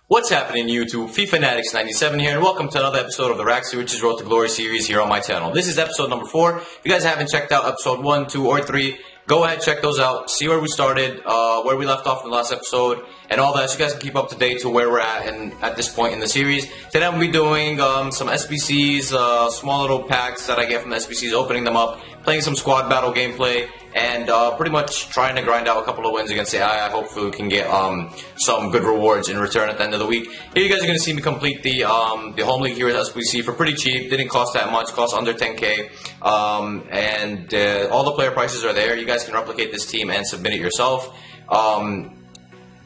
What's happening, YouTube? FIFA Fanatics 97 here, and welcome to another episode of the Rack Series Road to Glory series here on my channel. This is episode number 4. If you guys haven't checked out episode 1, 2, or 3, go ahead, check those out, see where we started, where we left off in the last episode, and all that, so you guys can keep up to date to where we're at and at this point in the series. Today I'm going to be doing some SBCs, small little packs that I get from the SBCs, opening them up, playing some squad battle gameplay, and pretty much trying to grind out a couple of wins against AI. Hopefully we can get some good rewards in return at the end of the week. Here you guys are going to see me complete the Home League Heroes SBC for pretty cheap. Didn't cost that much, cost under 10k, and all the player prices are there. You guys can replicate this team and submit it yourself.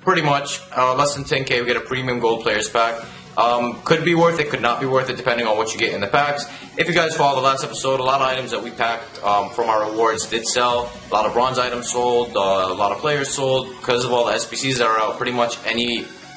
Pretty much less than 10k we get a premium gold players pack. Could be worth it, could not be worth it, depending on what you get in the packs. If you guys follow the last episode, a lot of items that we packed from our rewards did sell. A lot of bronze items sold, a lot of players sold. Because of all the SBCs that are out, pretty much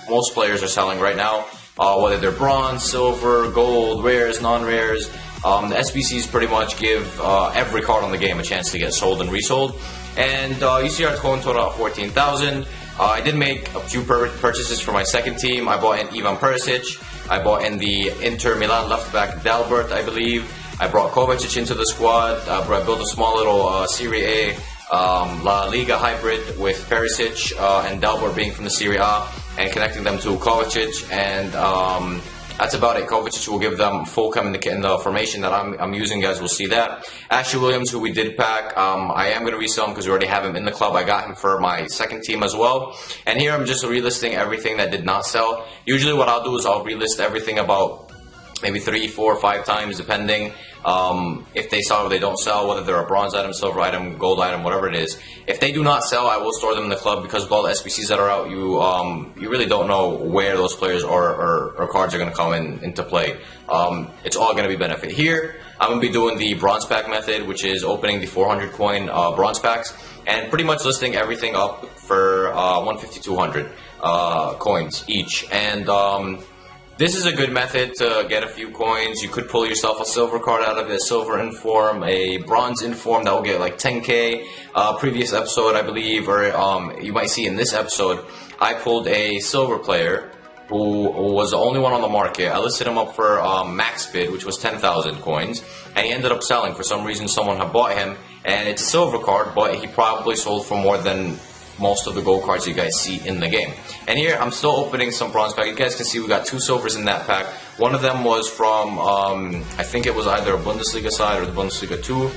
most players are selling right now. Whether they're bronze, silver, gold, rares, non-rares. The SBCs pretty much give every card on the game a chance to get sold and resold. And you see our coin total at 14,000. I did make a few purchases for my second team. I bought in Ivan Perisic. I bought in the Inter Milan left back Dalbert, I believe. I brought Kovacic into the squad. I built a small little Serie A La Liga hybrid with Perisic and Dalbert being from the Serie A, and connecting them to Kovacic, and that's about it. Kovacic will give them full come in the formation that I'm using. You guys will see that. Ashley Williams, who we did pack, I am going to resell him because we already have him in the club. I got him for my second team as well. And here I'm just relisting everything that did not sell. Usually what I'll do is I'll relist everything about maybe 3, 4, 5 times, depending if they sell or they don't sell, whether they're a bronze item, silver item, gold item, whatever it is. If they do not sell, I will store them in the club, because with all the SBCs that are out, you really don't know where those players or cards are going to come into play. It's all going to be benefit. Here, I'm going to be doing the bronze pack method, which is opening the 400 coin bronze packs, and pretty much listing everything up for 150, 200 coins each. And this is a good method to get a few coins. You could pull yourself a silver card out of it, silver inform, a bronze inform that will get like 10k. Previous episode, I believe, or you might see in this episode, I pulled a silver player who was the only one on the market. I listed him up for max bid, which was 10,000 coins, and he ended up selling. For some reason, someone had bought him, and it's a silver card, but he probably sold for more than most of the gold cards you guys see in the game. And here I'm still opening some bronze pack. You guys can see we got 2 silvers in that pack. One of them was from I think it was either a Bundesliga side or the Bundesliga 2.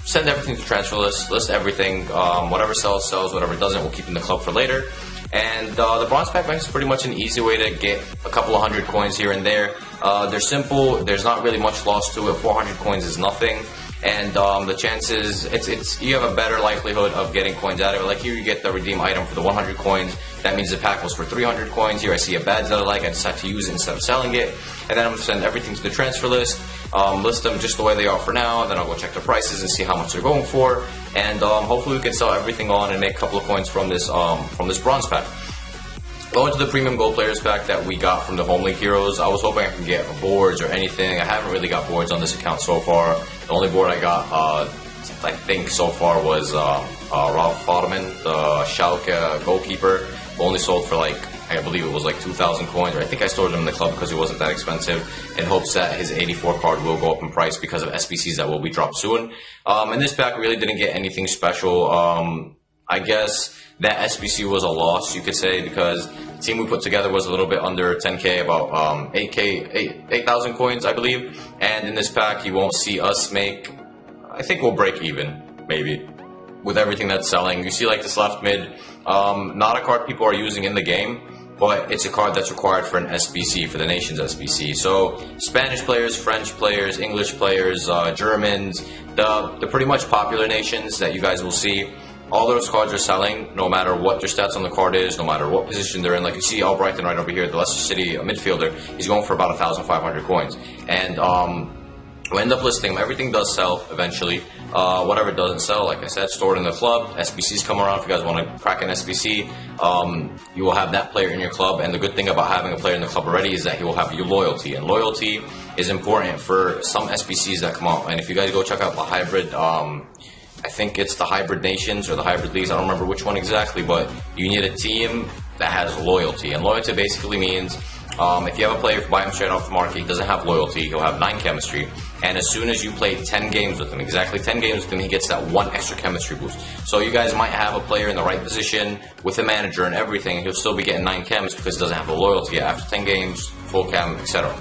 Send everything to transfer list everything. Whatever sells, whatever doesn't, we'll keep in the club for later. And the bronze pack is pretty much an easy way to get a couple of 100 coins here and there. They're simple, there's not really much loss to it. 400 coins is nothing. And the chances, you have a better likelihood of getting coins out of it. Like here you get the redeem item for the 100 coins. That means the pack was for 300 coins. Here I see a badge that I like. I decide to use it instead of selling it. And then I'm going to send everything to the transfer list. List them just the way they are for now. Then I'll go check the prices and see how much they're going for. And hopefully we can sell everything on and make a couple of coins from this bronze pack. Going to the premium gold players pack that we got from the Home League Heroes, I was hoping I could get boards or anything. I haven't really got boards on this account so far. The only board I got, I think so far was Ralph Fodeman, the Schalke goalkeeper. Only sold for like, I believe it was like 2,000 coins, or I think I stored him in the club because it wasn't that expensive, in hopes that his 84 card will go up in price because of SBCs that will be dropped soon. And this pack really didn't get anything special. I guess that SBC was a loss, you could say, because the team we put together was a little bit under 10k, about 8,000 coins, I believe. And in this pack, you won't see us make, I think we'll break even, maybe, with everything that's selling. You see like this left mid, not a card people are using in the game, but it's a card that's required for an SBC, for the nation's SBC. So Spanish players, French players, English players, Germans, the pretty much popular nations that you guys will see, all those cards are selling, no matter what their stats on the card is, no matter what position they're in. Like you see Albrighton right over here, the Leicester City midfielder, he's going for about 1,500 coins. And we end up listing them. Everything does sell eventually. Whatever doesn't sell, like I said, stored in the club. SBCs come around. If you guys want to crack an SBC, you will have that player in your club. And the good thing about having a player in the club already is that he will have your loyalty. And loyalty is important for some SBCs that come out. And if you guys go check out the hybrid, I think it's the hybrid nations or the hybrid leagues. I don't remember which one exactly, but you need a team that has loyalty. And loyalty basically means if you have a player, if you buy him straight off the market, he doesn't have loyalty, he'll have 9 chemistry. And as soon as you play 10 games with him, exactly 10 games with him, he gets that 1 extra chemistry boost. So you guys might have a player in the right position with a manager and everything, and he'll still be getting 9 chems because he doesn't have the loyalty after 10 games, full chem, etc.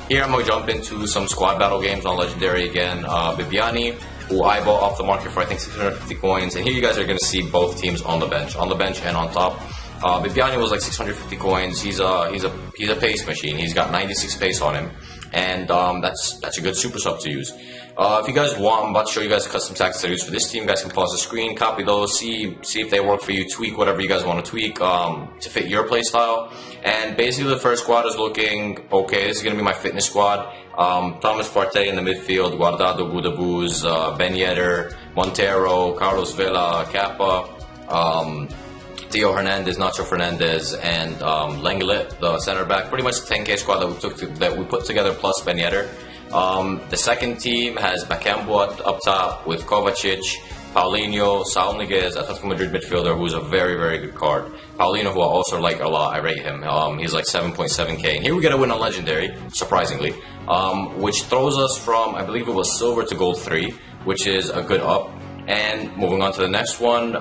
Here I'm going to jump into some squad battle games on Legendary again. Bibiani, who I bought off the market for I think 650 coins. And here you guys are going to see both teams on the bench and on top. Bibiani was like 650 coins. He's a pace machine. He's got 96 pace on him, and that's a good super sub to use. If you guys want, I'm about to show you guys the custom tactics I use for this team. You guys can pause the screen, copy those, see if they work for you, tweak whatever you guys want to tweak to fit your play style. And basically the first squad is looking okay. This is going to be my fitness squad. Thomas Partey in the midfield, Guardado, Budabuz, Ben Yedder, Montero, Carlos Vela, Kappa, Theo Hernandez, Nacho Fernandez, and Lenglet, the center back. Pretty much the 10K squad that we put together plus Ben Yedder. The second team has Bakembo up top with Kovacic, Paulinho, Saul Niguez, Atletico Madrid midfielder, who's a very, very good card. Paulinho, who I also like a lot, I rate him. He's like 7.7K. And here we get a win on Legendary, surprisingly, which throws us from, I believe it was silver to gold 3, which is a good up. And moving on to the next one,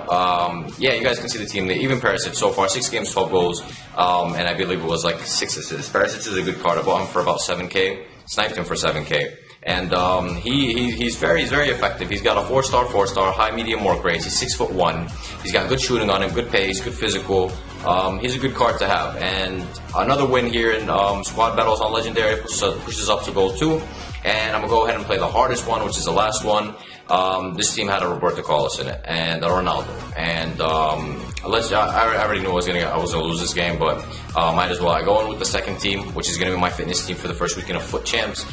yeah, you guys can see the team. Even Perisic so far, 6 games, 12 goals, and I believe it was like 6 assists. Perisic is a good card. I bought him for about 7K, sniped him for 7K. And he's very effective. He's got a 4-star, high medium work rates. He's 6'1". He's got good shooting on him, good pace, good physical. He's a good card to have. And another win here in squad battles on Legendary pushes up to gold 2. And I'm gonna go ahead and play the hardest one, which is the last one. This team had a Roberto Carlos in it and a Ronaldo. And I already knew I was gonna lose this game, but might as well. I go in with the second team, which is gonna be my fitness team for the first weekend of Foot Champs.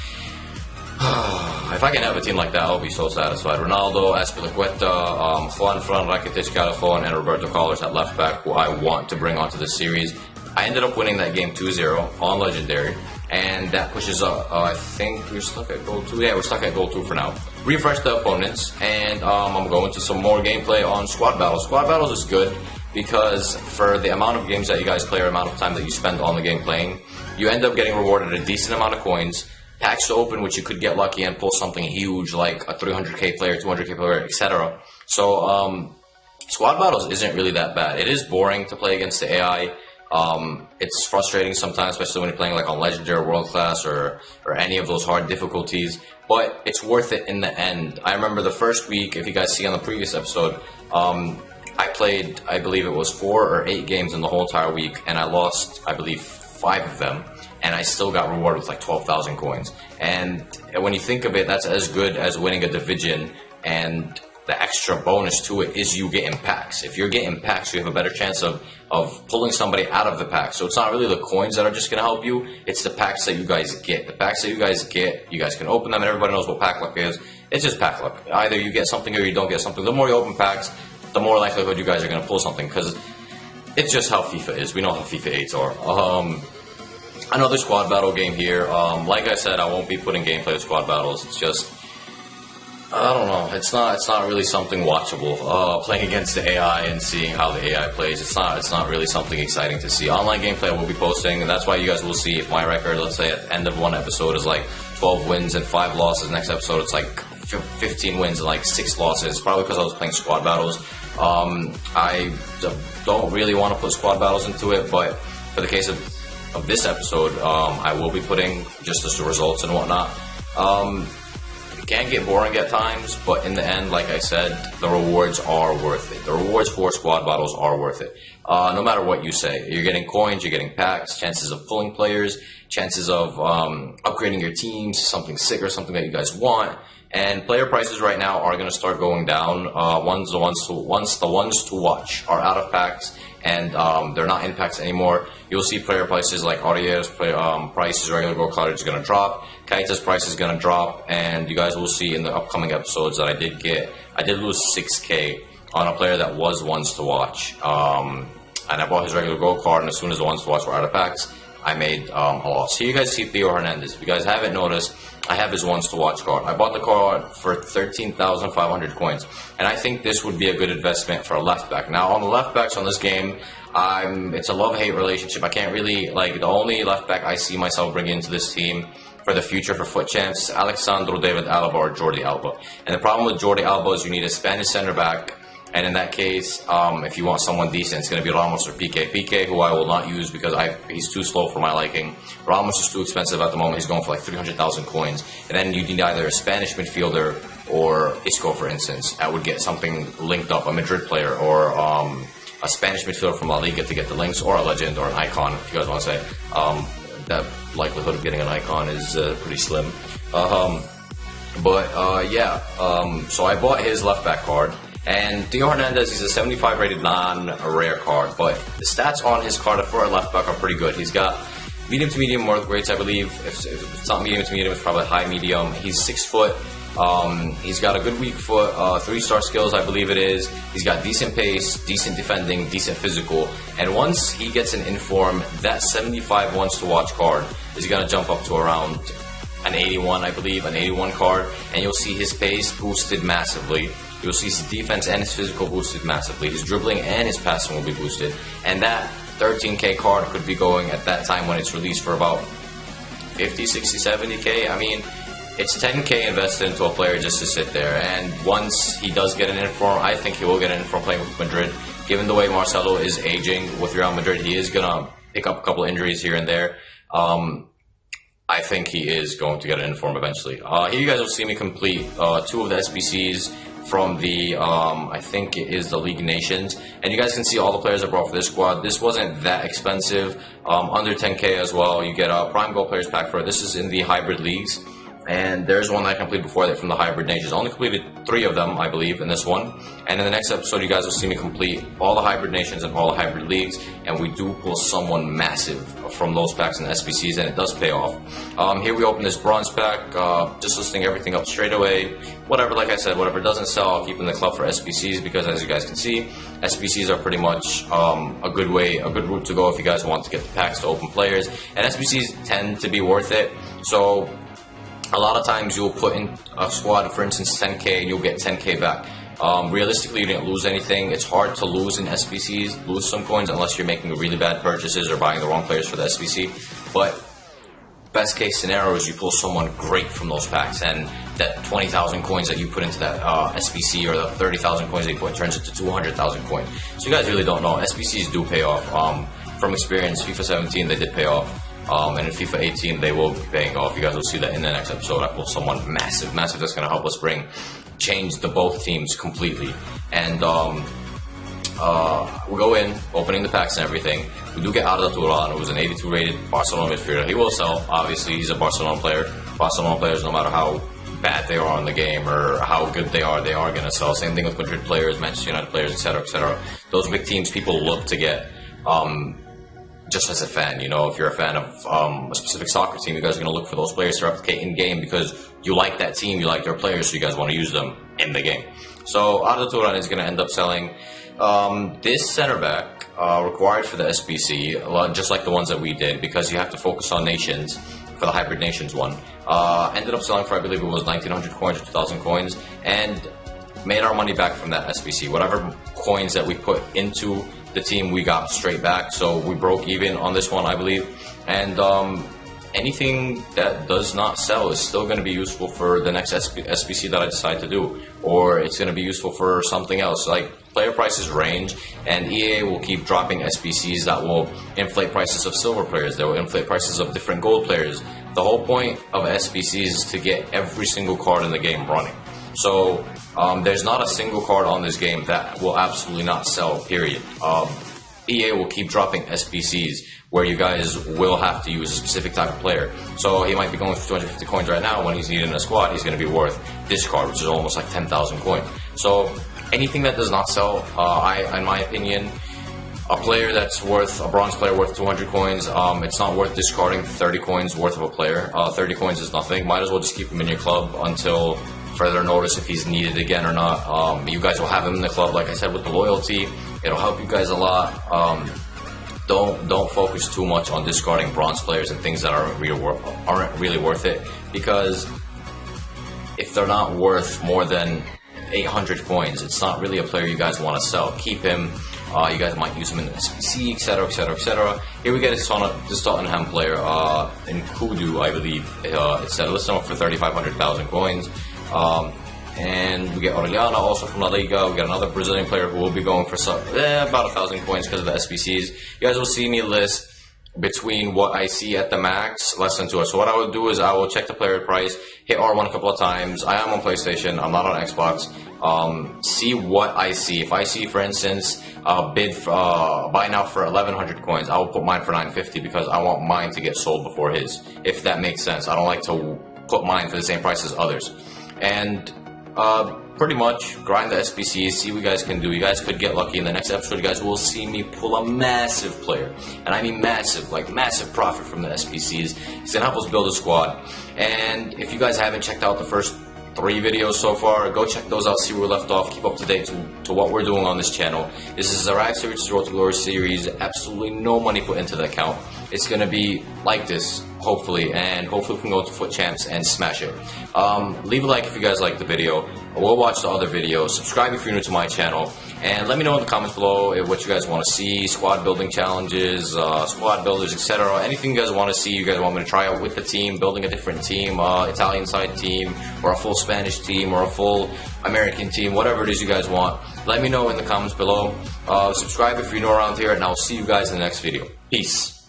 If I can have a team like that, I'll be so satisfied. Ronaldo, Azpilicueta, Juan Fran, Rakitic, Calafon, and Roberto Carlos at left back, who I want to bring onto this series. I ended up winning that game 2-0 on Legendary, and that pushes up. I think we're stuck at goal 2. Yeah, we're stuck at goal 2 for now. Refresh the opponents, and I'm going to some more gameplay on Squad Battles. Squad Battles is good because for the amount of games that you guys play or amount of time that you spend on the game playing, you end up getting rewarded a decent amount of coins. Packs to open, which you could get lucky and pull something huge like a 300k player, 200k player, etc. So squad battles isn't really that bad. It is boring to play against the AI. It's frustrating sometimes, especially when you're playing like on Legendary, World Class, or any of those hard difficulties. But it's worth it in the end. I remember the first week, if you guys see on the previous episode, I played, I believe it was 4 or 8 games in the whole entire week, and I lost, I believe, 5 of them. And I still got rewarded with like 12,000 coins. And when you think of it, that's as good as winning a division, and the extra bonus to it is you getting packs. If you're getting packs, you have a better chance of pulling somebody out of the pack. So it's not really the coins that are just going to help you, it's the packs that you guys get. The packs that you guys get, you guys can open them, and everybody knows what pack luck is. It's just pack luck. Either you get something or you don't get something. The more you open packs, the more likelihood you guys are going to pull something, because it's just how FIFA is. We know how FIFA 8s are. Another squad battle game here. Like I said, I won't be putting gameplay of squad battles. It's just, I don't know. It's not really something watchable. Playing against the AI and seeing how the AI plays, it's not really something exciting to see. Online gameplay I will be posting, and that's why you guys will see if my record, let's say at the end of one episode, is like 12 wins and 5 losses. Next episode it's like 15 wins and like 6 losses. Probably because I was playing squad battles. I don't really want to put squad battles into it, but for the case of this episode, I will be putting just the results and whatnot. It can get boring at times, but in the end, like I said, the rewards are worth it. The rewards for squad battles are worth it. No matter what you say, you're getting coins, you're getting packs, chances of pulling players, chances of upgrading your teams, something sick or something that you guys want. And player prices right now are going to start going down. Once the ones to watch are out of packs and they're not in packs anymore, you'll see player prices like Aurier's prices, regular gold card is going to drop. Kaita's price is going to drop, and you guys will see in the upcoming episodes that I did lose 6K on a player that was ones to watch. And I bought his regular gold card, and as soon as the ones to watch were out of packs, I made a loss. Here you guys see Theo Hernandez. If you guys haven't noticed, I have his ones to watch card. I bought the card for 13,500 coins, and I think this would be a good investment for a left back. Now on the left backs on this game, It's a love-hate relationship. I can't really, like, the only left back I see myself bringing into this team for the future for foot champs, Alexandro David Alaba or Jordi Alba. And the problem with Jordi Alba is you need a Spanish center back. And in that case, if you want someone decent, it's going to be Ramos or Piqué. Piqué, who I will not use because he's too slow for my liking. Ramos is too expensive at the moment. He's going for like 300,000 coins. And then you need either a Spanish midfielder or Isco, for instance. I would get something linked up, a Madrid player or a Spanish midfielder from La Liga to get the links, or a legend or an icon, if you guys want to say. That likelihood of getting an icon is pretty slim. So I bought his left back card. And Theo Hernandez, he's a 75 rated non-rare card, but the stats on his card for a left back are pretty good. He's got medium to medium work rates, I believe. If it's not medium to medium, it's probably high medium. He's 6 foot. He's got a good weak foot, 3-star skills, I believe it is. He's got decent pace, decent defending, decent physical. And once he gets an inform, that 75 wants to watch card is going to jump up to around an 81, I believe, an 81 card. And you'll see his pace boosted massively. You'll see his defense and his physical boosted massively. His dribbling and his passing will be boosted. And that 13K card could be going at that time when it's released for about 50, 60, 70K. I mean, it's 10K invested into a player just to sit there. And once he does get an inform, I think he will get an inform playing with Madrid. Given the way Marcelo is aging with Real Madrid, he is going to pick up a couple injuries here and there. I think he is going to get an inform eventually. Here you guys will see me complete 2 of the SBCs from the, I think it is the League Nations. And you guys can see all the players I brought for this squad. This wasn't that expensive, under 10K as well. You get a Prime Gold Players pack for it. This is in the hybrid leagues. And there's one that I completed before that from the hybrid nations. I only completed 3 of them, I believe, in this one. And in the next episode, you guys will see me complete all the hybrid nations and all the hybrid leagues. And we do pull someone massive from those packs and SBCs, and it does pay off. Here we open this bronze pack, just listing everything up straight away. Whatever, like I said, whatever doesn't sell, I'll keep in the club for SBCs, because as you guys can see, SBCs are pretty much a good route to go if you guys want to get the packs to open players. And SBCs tend to be worth it. So a lot of times you'll put in a squad, for instance, 10K, and you'll get 10K back. Realistically, you didn't lose anything. It's hard to lose in SBCs, lose some coins, unless you're making really bad purchases or buying the wrong players for the SBC. But best case scenario is you pull someone great from those packs, and that 20,000 coins that you put into that SBC, or the 30,000 coins that you put, turns into 200,000 coins. So you guys really don't know. SBCs do pay off. From experience, FIFA 17, they did pay off. And in FIFA 18, they will be paying off. You guys will see that in the next episode. I pull someone massive that's going to help us change the both teams completely. And we go in, opening the packs and everything. We do get Arda Turan, who's an 82 rated Barcelona midfielder. He will sell. Obviously, he's a Barcelona player. Barcelona players, no matter how bad they are in the game or how good they are going to sell. Same thing with Madrid players, Manchester United players, etc., etc. Those big teams, people look to get. Just as a fan, you know, if you're a fan of a specific soccer team, you guys are going to look for those players to replicate in game because you like that team, you like their players, so you guys want to use them in the game. So Arda Turan is going to end up selling this center back required for the SBC, just like the ones that we did, because you have to focus on nations for the hybrid nations one. Ended up selling for, I believe it was 1,900 coins or 2,000 coins, and made our money back from that SBC. Whatever coins that we put into the team, we got straight back, so we broke even on this one, I believe. And anything that does not sell is still going to be useful for the next SBC that I decide to do, or it's going to be useful for something else. Like, player prices range, and EA will keep dropping SBCs that will inflate prices of silver players, they will inflate prices of different gold players. The whole point of SBCs is to get every single card in the game running. So there's not a single card on this game that will absolutely not sell, period. EA will keep dropping SBCs where you guys will have to use a specific type of player. So he might be going for 250 coins right now. When he's needing a squad, he's going to be worth this card, which is almost like 10,000 coins. So anything that does not sell, in my opinion, a player that's worth, a bronze player worth 200 coins, it's not worth discarding 30 coins worth of a player. 30 coins is nothing. Might as well just keep him in your club until further notice if he's needed again or not. You guys will have him in the club, like I said, with the loyalty. It'll help you guys a lot. Don't focus too much on discarding bronze players and things that aren't really worth it, because if they're not worth more than 800 coins, it's not really a player you guys want to sell. Keep him You guys might use him in the SPC, etc., etc., etc. Here we get this Tottenham player in Kudu, I believe. It's listed for 3,500,000 coins. And we get Orellana also from La Liga. We got another Brazilian player who will be going for about 1,000 coins because of the SBCs. You guys will see me list between what I see at the max, less than 2. So what I will do is I will check the player price, hit R1 a couple of times. I am on PlayStation, I'm not on Xbox. See what I see. If I see, for instance, bid buy now for 1,100 coins, I will put mine for 950 because I want mine to get sold before his, if that makes sense. I don't like to put mine for the same price as others. And pretty much grind the SBCs, see what you guys can do. You guys could get lucky. In the next episode, you guys will see me pull a massive player. And I mean massive, like massive profit from the SBCs. It's gonna help us build a squad. And if you guys haven't checked out the first 3 videos so far, go check those out, see where we left off, keep up to date to what we're doing on this channel. This is the Rag Series Road to Glory series. Absolutely no money put into the account. It's gonna be like this, hopefully, and hopefully we can go to Foot Champs and smash it. Leave a like if you guys like the video. We'll watch the other videos. Subscribe if you're new to my channel, and let me know in the comments below what you guys want to see, squad building challenges, squad builders, etc. Anything you guys want to see, you guys want me to try out with the team, building a different team, Italian side team, or a full Spanish team, or a full American team, whatever it is you guys want. Let me know in the comments below. Subscribe if you're new around here, and I'll see you guys in the next video. Peace.